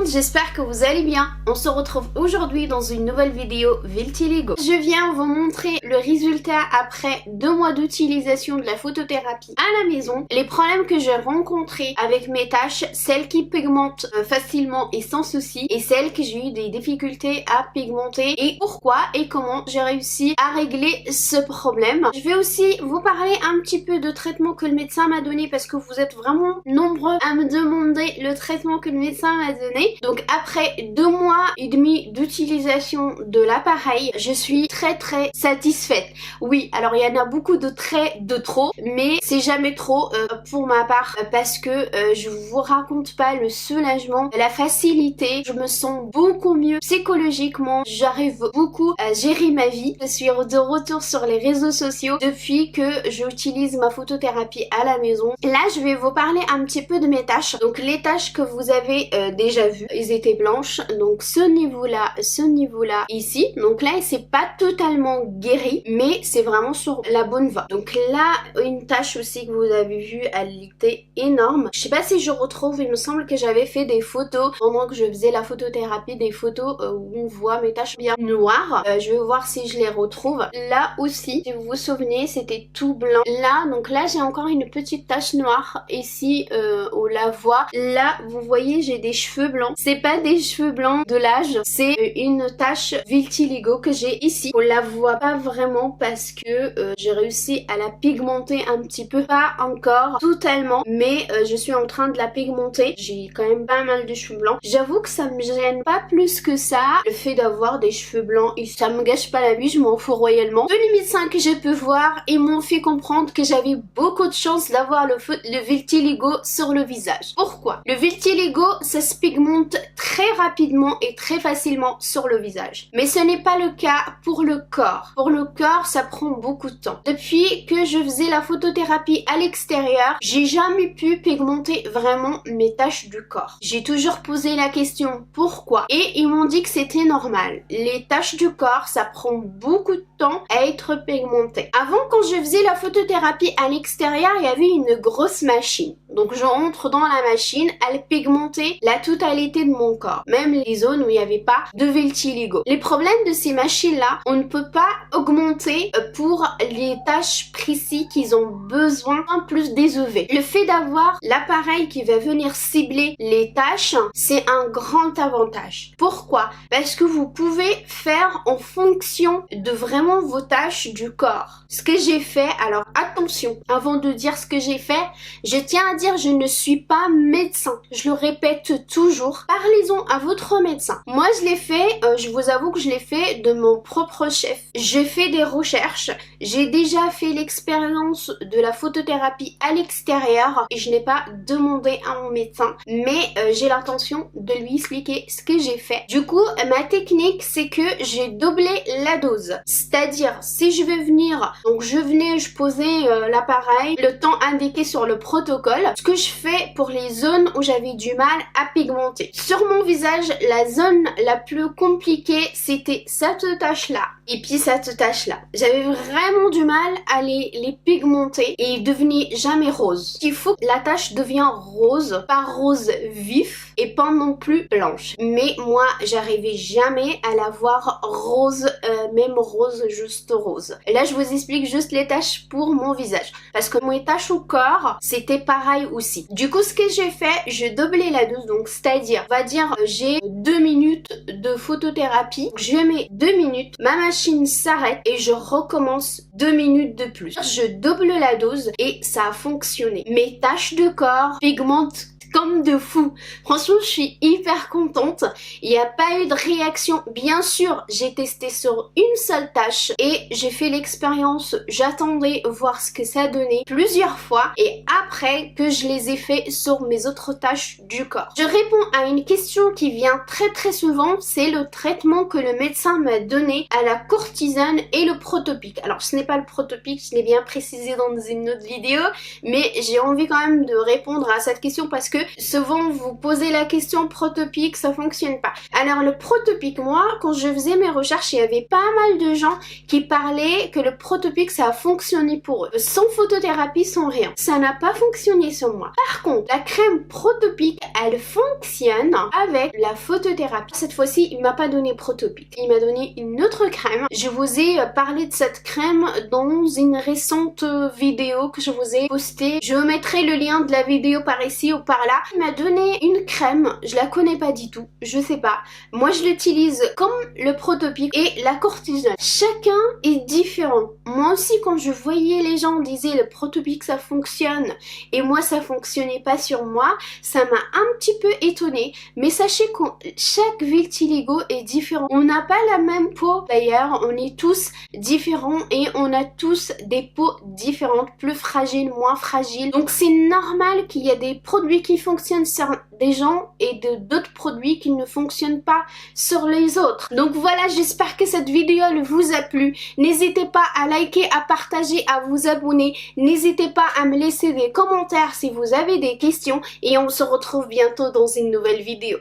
monde, j'espère que vous allez bien. On se retrouve aujourd'hui dans une nouvelle vidéo Vitiligo. Je viens vous montrer le résultat après 2 mois d'utilisation de la photothérapie à la maison. Les problèmes que j'ai rencontrés avec mes taches, celles qui pigmentent facilement et sans souci, et celles que j'ai eu des difficultés à pigmenter, et pourquoi et comment j'ai réussi à régler ce problème. Je vais aussi vous parler un petit peu de traitement que le médecin m'a donné parce que vous êtes vraiment nombreux à me demander le traitement que le médecin m'a donné. Donc après 2 mois et demi d'utilisation de l'appareil, je suis très satisfaite. Oui, alors il y en a beaucoup de traits de trop, mais c'est jamais trop pour ma part parce que je vous raconte pas le soulagement, la facilité, je me sens beaucoup mieux psychologiquement, j'arrive beaucoup à gérer ma vie. Je suis de retour sur les réseaux sociaux depuis que j'utilise ma photothérapie à la maison. Là, je vais vous parler un petit peu de mes taches. Donc les taches que vous avez déjà vues, elles étaient blanches. Donc ce niveau-là, ici. Donc là, c'est pas totalement guéri, mais c'est vraiment sur la bonne voie. Donc là, une tache aussi que vous avez vue, elle était énorme. Je sais pas si je retrouve, il me semble que j'avais fait des photos pendant que je faisais la photothérapie, des photos où on voit mes taches bien noires. Je vais voir si je les retrouve. Là aussi, si vous vous souvenez, c'était tout blanc. Là, donc là, j'ai encore une petite tache noire ici, on la voit. Là, vous voyez, j'ai des cheveux blancs. C'est pas des cheveux blancs de l'âge, c'est une tache vitiligo que j'ai ici. On la voit pas vraiment parce que j'ai réussi à la pigmenter un petit peu, pas encore totalement, mais je suis en train de la pigmenter. J'ai quand même pas mal de cheveux blancs. J'avoue que ça me gêne pas plus que ça, le fait d'avoir des cheveux blancs, et ça me gâche pas la vie, je m'en fous royalement. Tous les médecins que je peux voir, ils m'ont fait comprendre que j'avais beaucoup de chance d'avoir le vitiligo sur le visage. Pourquoi? Le vitiligo, ça se pigmente très rapidement et très facilement sur le visage. Mais ce n'est pas le cas pour le corps. Pour le corps, ça prend beaucoup de temps. Depuis que je faisais la photothérapie à l'extérieur, j'ai jamais pu pigmenter vraiment mes taches du corps. J'ai toujours posé la question pourquoi, et ils m'ont dit que c'était normal. Les taches du corps, ça prend beaucoup de temps à être pigmentées. Avant, quand je faisais la photothérapie à l'extérieur, il y avait une grosse machine. Donc je rentre dans la machine, elle pigmentait la totalité de mon corps, même les zones où il n'y avait pas de vitiligo. Les problèmes de ces machines-là, on ne peut pas augmenter pour les tâches précises qu'ils ont besoin en plus des UV. Le fait d'avoir l'appareil qui va venir cibler les tâches, c'est un grand avantage. Pourquoi? Parce que vous pouvez faire en fonction de vraiment vos tâches du corps. Ce que j'ai fait, alors attention, avant de dire ce que j'ai fait, je tiens à dire je ne suis pas médecin. Je le répète toujours, parlez-en à votre médecin. Moi je l'ai fait, je vous avoue que je l'ai fait de mon propre chef. J'ai fait des recherches, j'ai déjà fait l'expérience de la photothérapie à l'extérieur et je n'ai pas demandé à mon médecin, mais j'ai l'intention de lui expliquer ce que j'ai fait. Du coup, ma technique c'est que j'ai doublé la dose. C'est-à-dire, si je vais venir, donc je posais l'appareil, le temps indiqué sur le protocole, ce que je fais pour les zones où j'avais du mal à pigmenter. Sur mon visage, la zone la plus compliquée, c'était cette tache-là et puis cette tache-là. J'avais vraiment du mal à les pigmenter et ils devenaient jamais roses. Il faut que la tache devienne rose, pas rose vif et pas non plus blanche. Mais moi, j'arrivais jamais à la voir rose, même rose, juste rose. Et là, je vous explique juste les taches pour mon visage. Parce que mes taches au corps, c'était pareil aussi. Du coup, ce que j'ai fait, je doublais la dose. Donc, c'est-à-dire, on va dire, j'ai 2 minutes de photothérapie. Je mets 2 minutes, ma machine s'arrête et je recommence 2 minutes de plus. Je double la dose et ça a fonctionné. Mes taches de corps pigmentent comme de fou. Franchement, je suis hyper contente. Il n'y a pas eu de réaction. Bien sûr, j'ai testé sur une seule tâche et j'ai fait l'expérience. J'attendais voir ce que ça donnait plusieurs fois et après que je les ai fait sur mes autres tâches du corps. Je réponds à une question qui vient très souvent, c'est le traitement que le médecin m'a donné à la cortisone et le protopic. Alors, ce n'est pas le protopic, je l'ai bien précisé dans une autre vidéo, mais j'ai envie quand même de répondre à cette question parce que souvent vous posez la question Protopic, ça fonctionne pas. Alors le Protopic, moi, quand je faisais mes recherches, il y avait pas mal de gens qui parlaient que le Protopic, ça a fonctionné pour eux. Sans photothérapie, sans rien. Ça n'a pas fonctionné sur moi. Par contre, la crème Protopic, elle fonctionne avec la photothérapie. Cette fois-ci, il m'a pas donné Protopic. Il m'a donné une autre crème. Je vous ai parlé de cette crème dans une récente vidéo que je vous ai postée. Je mettrai le lien de la vidéo par ici ou par là. Il m'a donné une crème. Je la connais pas du tout. Je sais pas. Moi, je l'utilise comme le Protopic et la cortisone. Chacun est différent. Moi aussi, quand je voyais les gens disaient le Protopic ça fonctionne et moi ça fonctionnait pas sur moi, ça m'a un petit peu étonnée. Mais sachez que chaque vitiligo est différent. On n'a pas la même peau d'ailleurs, on est tous différents et on a tous des peaux différentes, plus fragiles, moins fragiles. Donc c'est normal qu'il y a des produits qui fonctionnent sur des gens et d'autres produits qui ne fonctionnent pas sur les autres. Donc voilà, j'espère que cette vidéo vous a plu. N'hésitez pas à liker, à partager, à vous abonner. N'hésitez pas à me laisser des commentaires si vous avez des questions et on se retrouve bientôt dans une nouvelle vidéo.